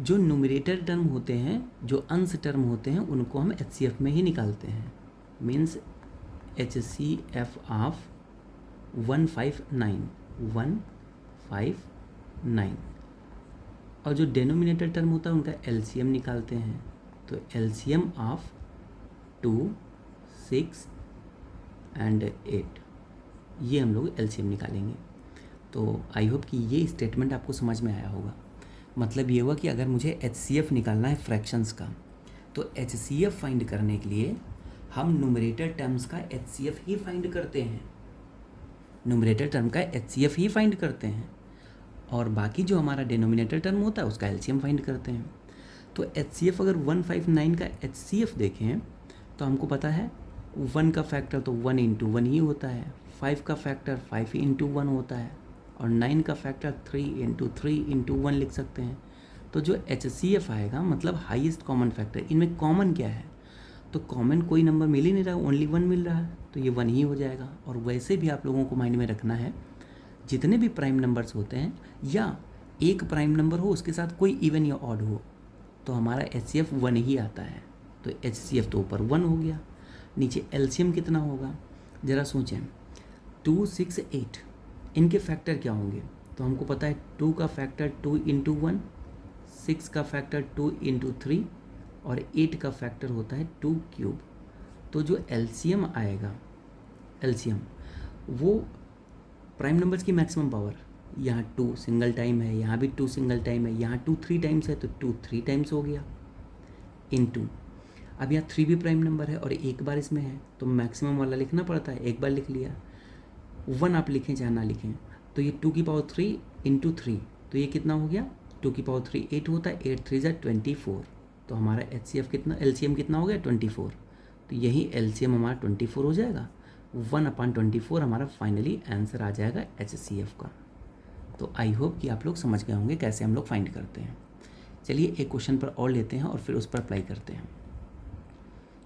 जो न्यूमरेटर टर्म होते हैं, जो अंश टर्म होते हैं, उनको हम HCF में ही निकालते हैं। मीन्स HCF ऑफ 159, और जो डेनोमिनेटर टर्म होता है उनका LCM निकालते हैं। तो LCM ऑफ 2, 6 एंड 8, ये हम लोग LCM निकालेंगे। तो आई होप कि ये स्टेटमेंट आपको समझ में आया होगा। मतलब ये हुआ कि अगर मुझे HCF निकालना है फ्रैक्शंस का, तो HCF फाइंड करने के लिए हम न्यूमरेटर टर्म्स का HCF ही फाइंड करते हैं, न्यूमरेटर टर्म का HCF ही फाइंड करते हैं, और बाकी जो हमारा डिनोमिनेटर टर्म होता है उसका LCM फाइंड करते हैं। तो HCF अगर 159 का HCF देखें तो हमको पता है 1 का फैक्टर तो 1 × 1 ही होता है, 5 का फैक्टर 5 × 1 होता है, और 9 का फैक्टर 3 × 3 × 1 लिख सकते हैं। तो जो HCF आएगा मतलब हाईएस्ट कॉमन फैक्टर, इनमें कॉमन क्या है, तो कॉमन कोई नंबर मिल ही नहीं रहा, ओनली 1 मिल रहा है, तो ये 1 ही हो जाएगा। और वैसे भी आप लोगों को माइंड में रखना है, जितने भी प्राइम नंबर्स होते हैं या एक प्राइम नंबर हो उसके साथ कोई इवन या ऑड हो, तो हमारा HCF 1 ही आता है। तो HCF तो ऊपर 1 हो गया, नीचे LCM कितना होगा ज़रा सोचें। 2, 6, 8, इनके फैक्टर क्या होंगे, तो हमको पता है 2 का फैक्टर 2 × 1, 6 का फैक्टर 2 × 3, और 8 का फैक्टर होता है 2³ तो जो LCM आएगा, LCM वो प्राइम नंबर्स की मैक्सिमम पावर, यहाँ 2 सिंगल टाइम है, यहाँ भी 2 सिंगल टाइम है, यहाँ 2 3 टाइम्स है, तो 2 3 टाइम्स हो गया इनटू। अब यहाँ 3 भी प्राइम नंबर है और एक बार इसमें है, तो मैक्सिमम वाला लिखना पड़ता है, एक बार लिख लिया। 1 आप लिखें चाहे ना लिखें, तो ये 2³ × 3, तो ये कितना हो गया, 2³ 8 होता है, 8 3 = 24, तो हमारा HCF कितना, LCM कितना हो गया 24, तो यही LCM हमारा 24 हो जाएगा। 1/24 हमारा फाइनली आंसर आ जाएगा HCF का। तो आई होप कि आप लोग समझ गए होंगे कैसे हम लोग फाइंड करते हैं। चलिए एक क्वेश्चन पर और लेते हैं और फिर उस पर अप्लाई करते हैं।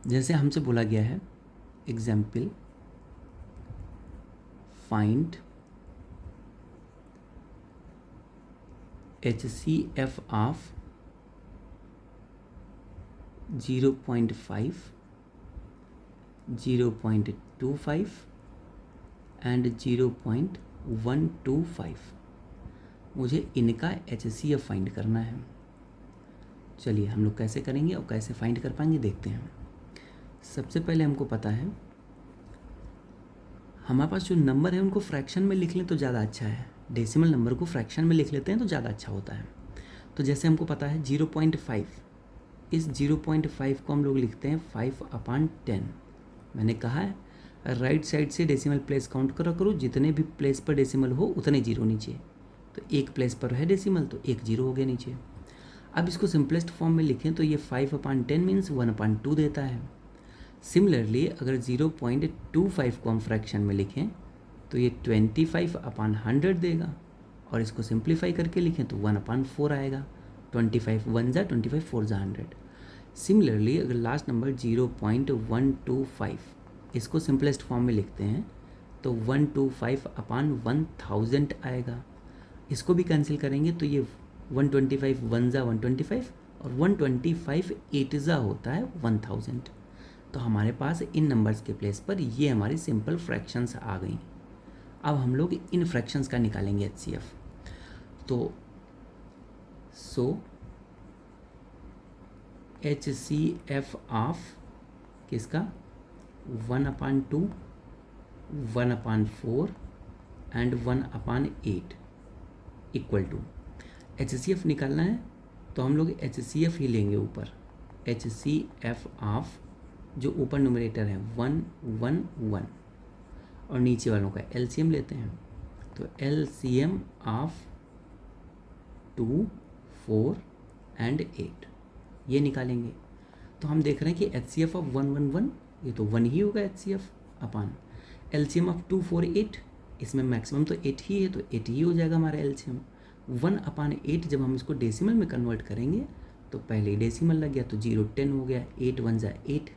जैसे हमसे बोला गया है example, find HCF of 0.5, 0.25 and 0.125, मुझे इनका HCF फाइंड करना है। चलिए हम लोग कैसे करेंगे और कैसे फाइंड कर पाएंगे देखते हैं। सबसे पहले हमको पता है हमारे पास जो नंबर है उनको फ्रैक्शन में लिख लें तो ज़्यादा अच्छा है, डेसिमल नंबर को फ्रैक्शन में लिख लेते हैं तो ज़्यादा अच्छा होता है। तो जैसे हमको पता है 0.5, इस 0.5 को हम लोग लिखते हैं 5/10। मैंने कहा है राइट साइड से डेसिमल प्लेस काउंट करा करो, जितने भी प्लेस पर डेसिमल हो उतने जीरो नीचे। तो एक प्लेस पर है डेसिमल तो एक जीरो हो गया नीचे। अब इसको सिंपलेस्ट फॉर्म में लिखें तो ये 5/10 मीन्स 1/2 देता है। सिमिलरली अगर 0.25 को हम फ्रैक्शन में लिखें तो ये 25/100 देगा, और इसको सिंप्लीफाई करके लिखें तो 1/4 आएगा। 25 1 जा 25 4 जा 100। सिमिलरली अगर लास्ट नंबर 0.125 इसको सिंपलेस्ट फॉर्म में लिखते हैं तो 125/1000 आएगा। इसको भी कैंसिल करेंगे तो ये 125 1 जा 125 और 125 8 जा होता है 1000। तो हमारे पास इन नंबर्स के प्लेस पर ये हमारी सिंपल फ्रैक्शंस आ गई। अब हम लोग इन फ्रैक्शंस का निकालेंगे HCF। तो HCF ऑफ किसका 1/2 1/4 एंड 1/8 इक्वल टू HCF निकालना है तो हम लोग HCF ही लेंगे ऊपर। HCF ऑफ जो ऊपर न्यूमरेटर है 1 1 1 और नीचे वालों का LCM लेते हैं। तो LCM ऑफ 2 4 एंड 8 ये निकालेंगे। तो हम देख रहे हैं कि HCF ऑफ 1 1 1 ये तो 1 ही होगा HCF अपान LCM ऑफ 2 4 8, इसमें मैक्सिमम तो 8 ही है तो 8 ही हो जाएगा हमारा LCM। 1/8 जब हम इसको डेसिमल में कन्वर्ट करेंगे तो पहले डेसिमल लग गया तो 0 10 हो गया, 8 1 जा 8,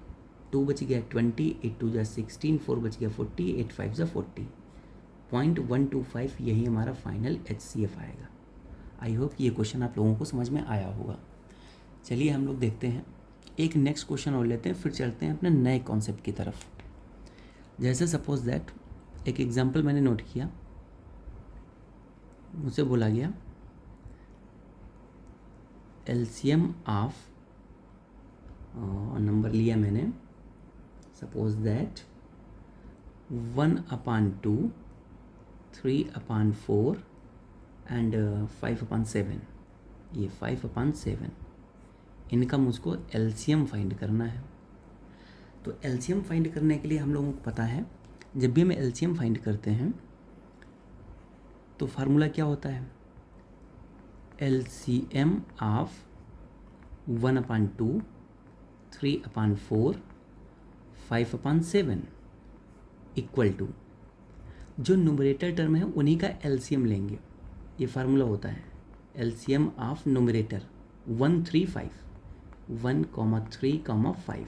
2 बच गया 20, 8 2 जा 16, 4 बच गया 40, 8 5 जा 40। 0.125 यही हमारा फाइनल HCF आएगा। आई होप ये क्वेश्चन आप लोगों को समझ में आया होगा। चलिए हम लोग देखते हैं एक नेक्स्ट क्वेश्चन और लेते हैं, फिर चलते हैं अपने नए कॉन्सेप्ट की तरफ। जैसे सपोज दैट एक एग्जांपल मैंने नोट किया, मुझसे बोला गया LCM ऑफ नंबर लिया मैंने, सपोज दैट 1/2 3/4 एंड 5/7। ये 5/7 इनका मुझको LCM फाइंड करना है। तो LCM फाइंड करने के लिए हम लोगों को पता है जब भी हम LCM फाइंड करते हैं तो फार्मूला क्या होता है, LCM ऑफ 1/2 3/4 5/7 इक्वल टू जो न्यूमरेटर टर्म है उन्हीं का LCM लेंगे। ये फार्मूला होता है LCM ऑफ न्यूमरेटर 135 1,3,5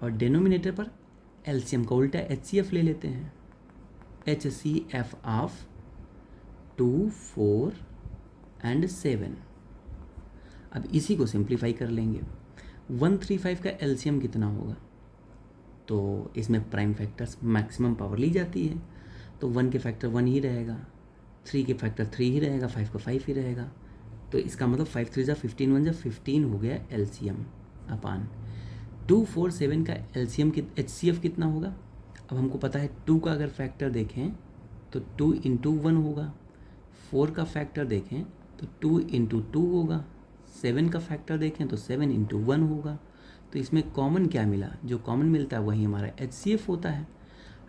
और डिनोमिनेटर पर LCM का उल्टा HCF ले लेते हैं। HCF of 2 4 and 7। अब इसी को सिंप्लीफाई कर लेंगे। 135 का LCM कितना होगा, तो इसमें प्राइम फैक्टर्स मैक्सिमम पावर ली जाती है तो 1 के फैक्टर 1 ही रहेगा, 3 के फैक्टर 3 ही रहेगा, 5 का 5 ही रहेगा। तो इसका मतलब 5 3 जा 15 1 जा 15 हो गया LCM अपान 2 4 7 का LCM HCF कितना होगा। अब हमको पता है 2 का अगर फैक्टर देखें तो 2 × 1 होगा, 4 का फैक्टर देखें तो 2 × 2 होगा, 7 का फैक्टर देखें तो 7 × 1 होगा। तो इसमें कॉमन क्या मिला, जो कॉमन मिलता है वही हमारा HCF होता है।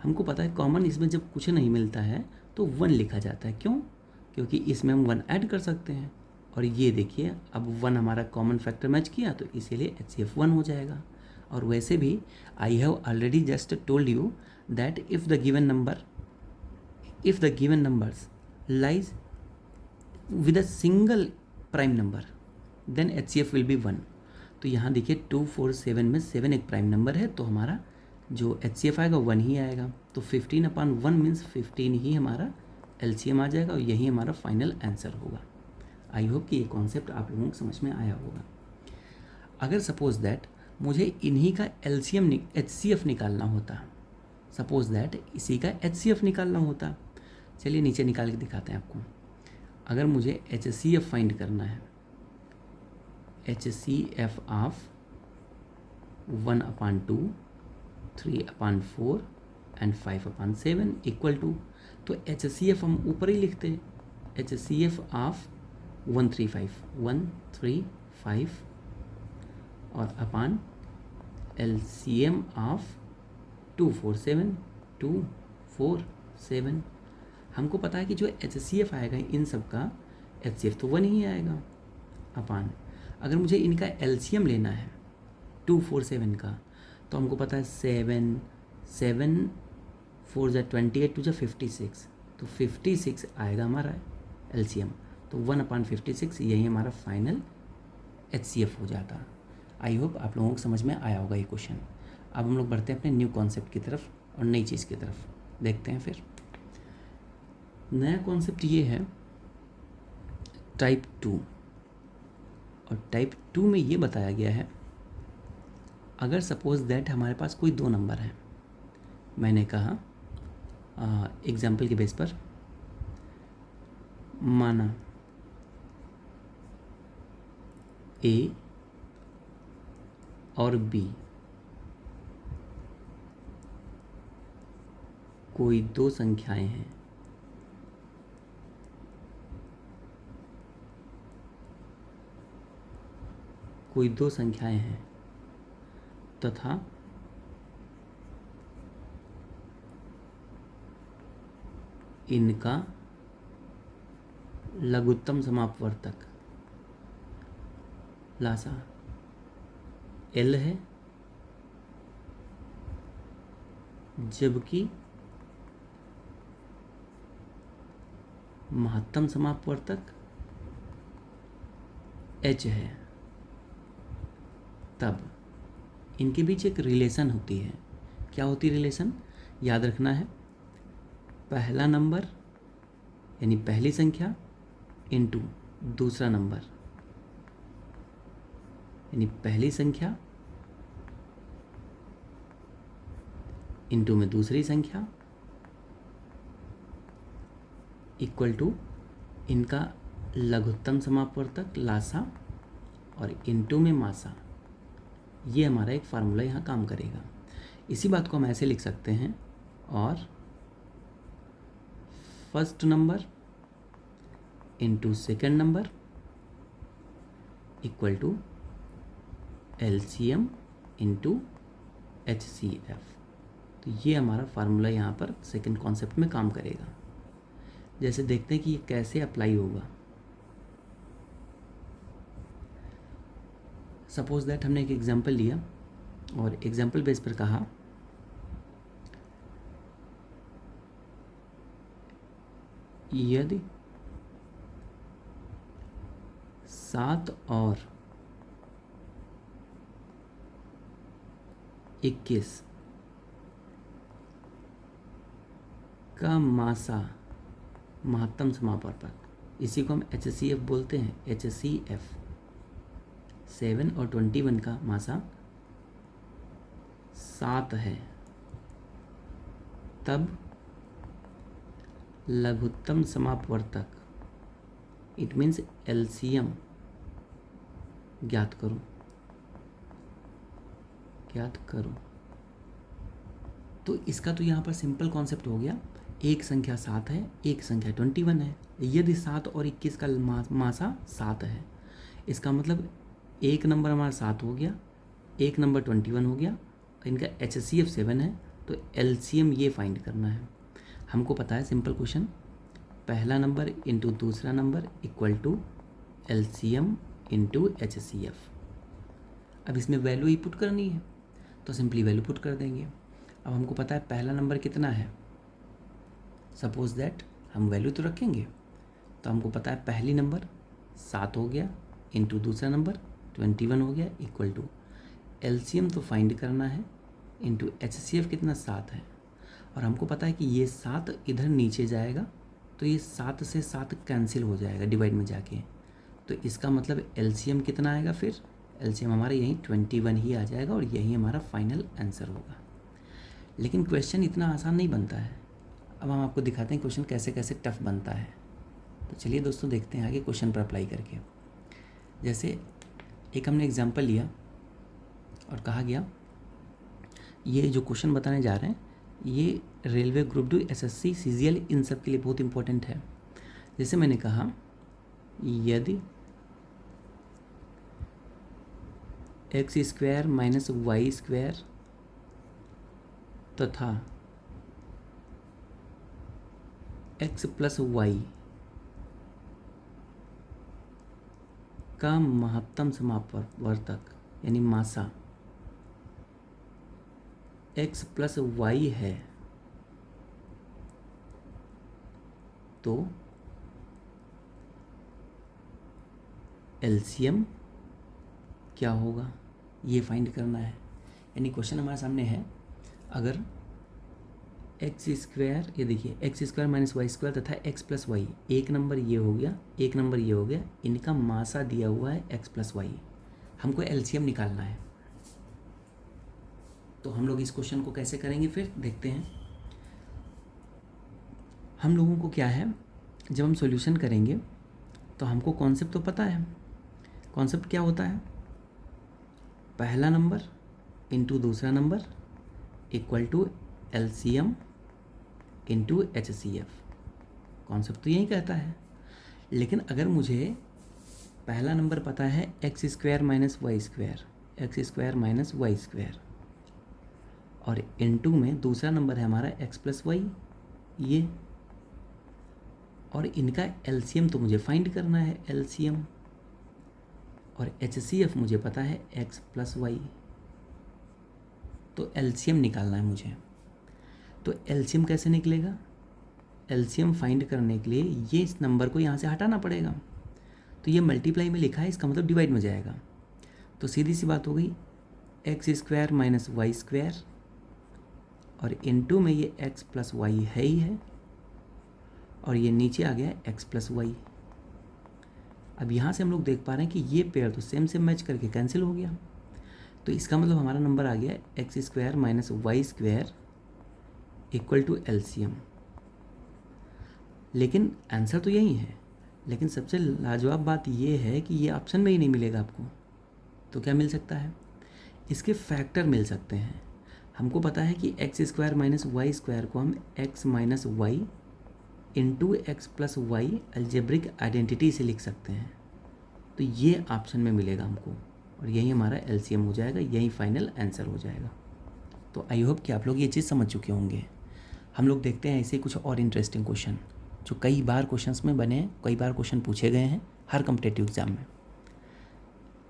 हमको पता है कॉमन इसमें जब कुछ नहीं मिलता है तो 1 लिखा जाता है, क्यों, क्योंकि इसमें हम 1 ऐड कर सकते हैं। और ये देखिए अब 1 हमारा कॉमन फैक्टर मैच किया तो इसीलिए HCF 1 हो जाएगा। और वैसे भी I have already just told you that if the given numbers lies with a single prime number then HCF will be 1। तो यहाँ देखिए 2 4 7 में 7 एक प्राइम नंबर है तो हमारा जो HCF आएगा 1 ही आएगा। तो 15/1 मीन्स 15 ही हमारा LCM आ जाएगा और यही हमारा फाइनल आंसर होगा। आई होप कि ये कॉन्सेप्ट आप लोगों को समझ में आया होगा। अगर सपोज दैट मुझे इन्हीं का LCM HCF निकालना होता, सपोज दैट इसी का HCF निकालना होता, चलिए नीचे निकाल के दिखाते हैं आपको। अगर मुझे HCF फाइंड करना है, HCF of 1/2 3/4 and 5/7 equal to, तो HCF हम ऊपर ही लिखते हैं, HCF ऑफ 135 और अपान LCM ऑफ 247 247। हमको पता है कि जो HCF आएगा इन सब का HCF तो 1 ही आएगा अपान, अगर मुझे इनका LCM लेना है 247 का, तो हमको पता है 7 7 4 जा 28 2 जा 56, तो 56 आएगा हमारा LCM, तो 1/56 यही हमारा फाइनल HCF हो जाता। आई होप आप लोगों को समझ में आया होगा ये क्वेश्चन। अब हम लोग बढ़ते हैं अपने न्यू कॉन्सेप्ट की तरफ और नई चीज़ की तरफ, देखते हैं। फिर नया कॉन्सेप्ट ये है टाइप 2, और टाइप 2 में ये बताया गया है अगर सपोज दैट हमारे पास कोई दो नंबर है, मैंने कहा एग्जाम्पल के बेस पर माना A और B कोई दो संख्याएं हैं, कोई दो संख्याएं हैं तथा इनका लघुत्तम समापवर्तक लासा L है, जबकि महत्तम समापवर्तक H है, तब इनके बीच एक रिलेशन होती है। क्या होती है रिलेशन? याद रखना है, पहला नंबर यानी पहली संख्या इनटू दूसरा नंबर यानी पहली संख्या इनटू में दूसरी संख्या इक्वल टू इनका लघुत्तम समापवर्तक लासा और इनटू में मासा। ये हमारा एक फार्मूला यहाँ काम करेगा। इसी बात को हम ऐसे लिख सकते हैं, और first number into second number equal to LCM into HCF। तो ये हमारा फार्मूला यहाँ पर सेकंड कॉन्सेप्ट में काम करेगा। जैसे देखते हैं कि ये कैसे अप्लाई होगा। सपोज दैट हमने एक एग्जांपल लिया और एग्जांपल बेस पर कहा यदि 7 और 21 का मासा महत्तम समापवर्तक, इसी को हम HCF बोलते हैं, HCF 7 और 21 का मासा 7 है, तब लघुत्तम समापवर्तक इट मीन्स LCM ज्ञात करो। तो इसका तो यहाँ पर सिंपल कॉन्सेप्ट हो गया, एक संख्या 7 है, एक संख्या 21 है। यदि 7 और 21 का मासा 7 है, इसका मतलब एक नंबर हमारा 7 हो गया, एक नंबर 21 हो गया, इनका HCF 7 है, तो LCM ये फाइंड करना है। हमको पता है सिंपल क्वेश्चन, पहला नंबर इंटू दूसरा number equal to LCM into HCF। अब इसमें वैल्यू ही पुट करनी है, तो सिंपली वैल्यू पुट कर देंगे। अब हमको पता है पहला नंबर कितना है, सपोज दैट हम वैल्यू तो रखेंगे, तो हमको पता है पहली नंबर 7 हो गया इंटू दूसरा नंबर 21 हो गया इक्वल टू LCM तो फाइंड करना है इंटू HCF कितना 7 है, और हमको पता है कि ये 7 इधर नीचे जाएगा, तो ये 7 से 7 कैंसिल हो जाएगा डिवाइड में जाके, तो इसका मतलब LCM कितना आएगा, फिर LCM हमारा यहीं 21 ही आ जाएगा, और यही हमारा फाइनल आंसर होगा। लेकिन क्वेश्चन इतना आसान नहीं बनता है। अब हम आपको दिखाते हैं क्वेश्चन कैसे कैसे टफ बनता है। तो चलिए दोस्तों देखते हैं आगे क्वेश्चन पर अप्लाई करके। जैसे एक हमने एग्जांपल लिया और कहा गया, ये जो क्वेश्चन बताने जा रहे हैं ये रेलवे ग्रुप 2 SSC CGL इन सब के लिए बहुत इंपॉर्टेंट है। जैसे मैंने कहा यदि x² - y² तथा x प्लस वाई का महत्तम समापवर्तक यानी मासा x प्लस वाई है तो एलसीएम क्या होगा, ये फाइंड करना है। यानी क्वेश्चन हमारे सामने है, अगर एक्स स्क्वायर, ये देखिए x square minus y square तथा एक्स प्लस वाई, एक नंबर ये हो गया, एक नंबर ये हो गया, इनका मासा दिया हुआ है एक्स प्लस वाई, हमको एलसीएम निकालना है। तो हम लोग इस क्वेश्चन को कैसे करेंगे फिर देखते हैं। हम लोगों को क्या है, जब हम सॉल्यूशन करेंगे तो हमको कॉन्सेप्ट तो पता है। कॉन्सेप्ट क्या होता है, पहला नंबर इंटू दूसरा number equal to LCM into HCF. Concept तो यही कहता है। लेकिन अगर मुझे पहला नंबर पता है x square minus y square, x square minus y square, और इनटू में दूसरा नंबर है हमारा एक्स प्लस वाई, ये, और इनका एलसीएम तो मुझे फाइंड करना है, एलसीएम, और एचसीएफ मुझे पता है एक्स प्लस वाई, तो एलसीएम निकालना है मुझे। तो एलसीएम कैसे निकलेगा, एलसीएम फाइंड करने के लिए ये इस नंबर को यहाँ से हटाना पड़ेगा। तो ये मल्टीप्लाई में लिखा है, इसका मतलब डिवाइड में जाएगा। तो सीधी सी बात हो गई, x square minus y square, और इनटू में ये एक्स प्लस वाई है ही है, और ये नीचे आ गया एक्स प्लस वाई। अब यहाँ से हम लोग देख पा रहे हैं कि ये पेयर तो सेम से मैच करके कैंसिल हो गया। तो इसका मतलब हमारा नंबर आ गया x square minus y square equal to LCM. लेकिन आंसर तो यही है, लेकिन सबसे लाजवाब बात ये है कि ये ऑप्शन में ही नहीं मिलेगा आपको। तो क्या मिल सकता है, इसके फैक्टर मिल सकते हैं। हमको पता है कि x square minus y square को हम x minus y into x plus y algebraic identity से लिख सकते हैं। तो ये ऑप्शन में मिलेगा हमको, और यही हमारा एलसीएम हो जाएगा, यही फाइनल आंसर हो जाएगा। तो आई होप कि आप लोग ये चीज़ समझ चुके होंगे। हम लोग देखते हैं ऐसे कुछ और इंटरेस्टिंग क्वेश्चन जो कई बार क्वेश्चंस में बने हैं, कई बार क्वेश्चन पूछे गए हैं हर कॉम्पिटिटिव एग्जाम में।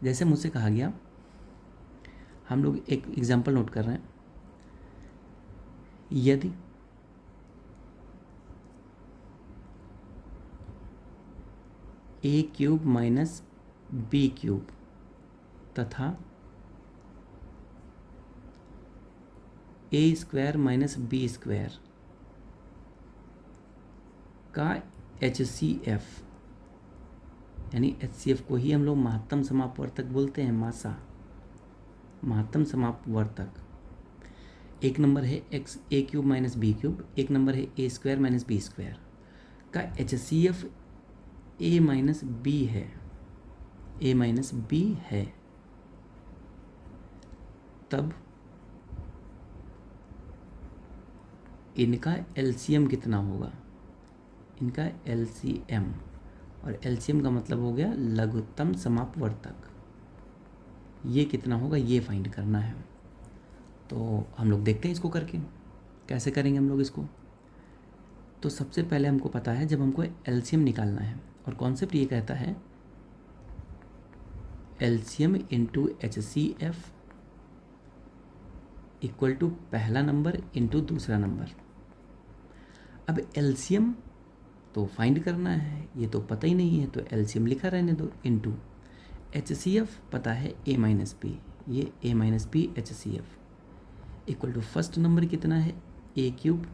जैसे मुझसे कहा गया, हम लोग एक एग्जाम्पल नोट कर रहे हैं, यदि ए क्यूब माइनस बी क्यूब तथा ए स्क्वायर माइनस बी स्क्वायर का एचसीएफ, यानी एचसीएफ को ही हम लोग महत्तम समापवर्तक बोलते हैं, मासा, महत्तम समापवर्तक। एक नंबर है एक्स ए क्यूब माइनस बी क्यूब, एक नंबर है A square minus B square का एचसीएफ ए माइनस बी है, ए माइनस बी है, तब इनका एलसीएम कितना होगा, इनका एलसीएम, और एलसीएम का मतलब हो गया लघुत्तम समापवर्तक, ये कितना होगा ये फाइंड करना है। तो हम लोग देखते हैं इसको करके कैसे करेंगे हम लोग इसको। तो सबसे पहले हमको पता है जब हमको एलसीएम निकालना है, और कॉन्सेप्ट ये कहता है LCM into HCF equal to पहला नंबर इंटू दूसरा नंबर। अब एलसीएम तो फाइंड करना है, ये तो पता ही नहीं है, तो एलसीएम लिखा रहने दो, इंटू एचसीएफ पता है ए माइनस बी, ये A minus B HCF equal to first number कितना है A cube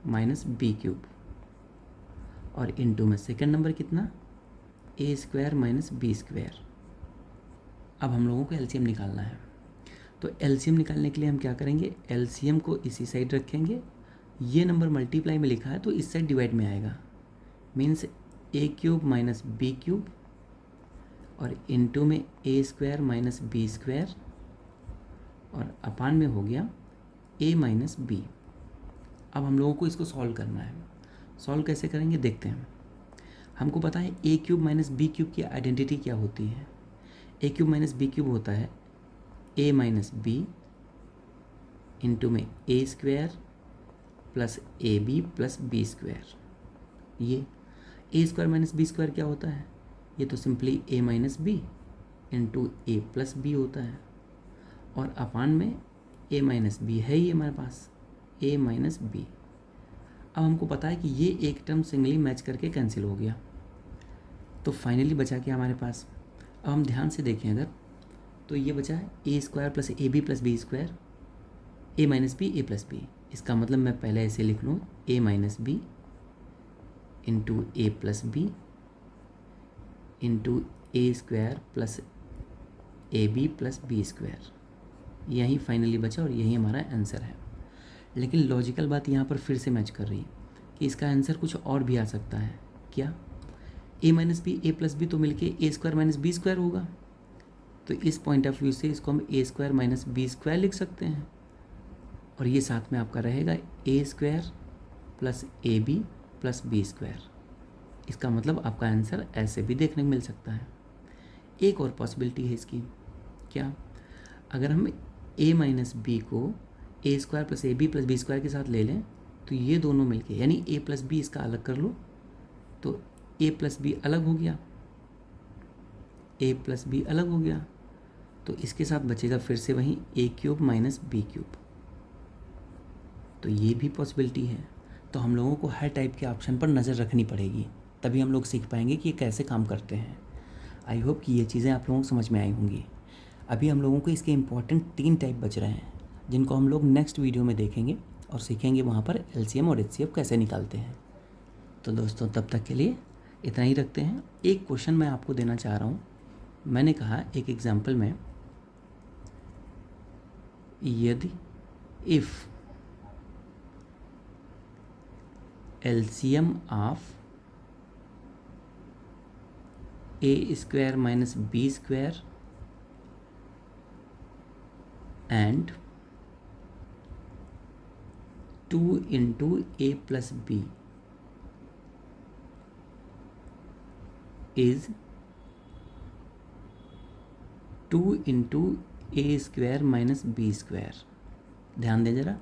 minus B cube, और इनटू में सेकंड नंबर कितना A square minus B square. अब हम लोगों को एलसीएम निकालना है। तो एलसीएम निकालने के लिए हम क्या करेंगे, एलसीएम को इसी साइड रखेंगे, ये नंबर मल्टीप्लाई में लिखा है तो इस साइड डिवाइड में आएगा, मीन्स ए क्यूब माइनस बी क्यूब, और इनटू में A square minus B square, और अपान में हो गया ए माइनस बी। अब हम लोगों को इसको सॉल्व करना है। सॉल्व कैसे करेंगे देखते हैं। हमको पता है A cube minus B cube की आइडेंटिटी क्या होती है। A cube minus B cube होता है ए माइनस बी इंटू में A square plus A B plus B square. ये A square minus B square क्या होता है? ये तो simply A minus B into A plus B होता है, और अपान में ए माइनस बी है ही हमारे पास, ए माइनस बी। अब हमको पता है कि ये एक टर्म सिंगली मैच करके कैंसिल हो गया, तो फाइनली बचा क्या हमारे पास? अब हम ध्यान से देखें अगर, तो ये बचा है A square plus A B plus B square, A minus B A plus B. इसका मतलब मैं पहले ऐसे लिख लूँ, A minus B into A plus B into A square plus A B plus B square. यही फाइनली बचा और यही हमारा आंसर है। लेकिन लॉजिकल बात यहाँ पर फिर से मैच कर रही है कि इसका आंसर कुछ और भी आ सकता है। क्या? A minus B A plus B तो मिलके A square minus B square होगा, तो इस पॉइंट ऑफ व्यू से इसको हम A square minus B square लिख सकते हैं, और ये साथ में आपका रहेगा A square plus A B plus B square. इसका मतलब आपका आंसर ऐसे भी देखने को मिल सकता है। एक और पॉसिबिलिटी है इसकी। क्या? अगर हम ए माइनस बी को A square plus A B plus B square के साथ ले लें, तो ये दोनों मिलके यानी ए प्लस बी इसका अलग कर लो, तो ए प्लस बी अलग हो गया, ए प्लस बी अलग हो गया, तो इसके साथ बचेगा फिर से वहीं ए क्यूब माइनस बी क्यूब। तो ये भी पॉसिबिलिटी है। तो हम लोगों को हर टाइप के ऑप्शन पर नज़र रखनी पड़ेगी, तभी हम लोग सीख पाएंगे कि ये कैसे काम करते हैं। आई होप कि ये चीज़ें आप लोगों को समझ में आई होंगी। अभी हम लोगों को इसके इम्पॉर्टेंट 3 टाइप बच रहे हैं, जिनको हम लोग नेक्स्ट वीडियो में देखेंगे और सीखेंगे वहाँ पर एलसीएम और एचसीएफ कैसे निकालते हैं। तो दोस्तों तब तक के लिए इतना ही रखते हैं। एक क्वेश्चन मैं आपको देना चाह रहा हूँ। मैंने कहा एक एग्जाम्पल में, यदि if LCM of a square minus B square and 2 into A plus b is 2 into A square minus B square. ध्यान दें जरा,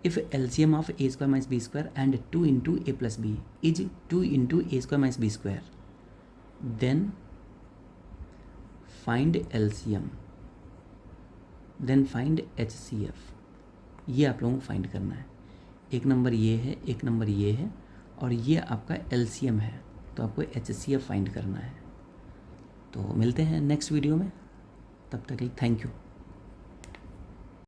if LCM of a square minus B square and 2 into A plus b is 2 into A square minus B square, then find LCM, then find HCF. ये आप लोगों को find करना है। एक नंबर ये है, एक नंबर ये है, और ये आपका एलसीएम है, तो आपको एचसीएफ फाइंड करना है। तो मिलते हैं नेक्स्ट वीडियो में, तब तक के लिए थैंक यू।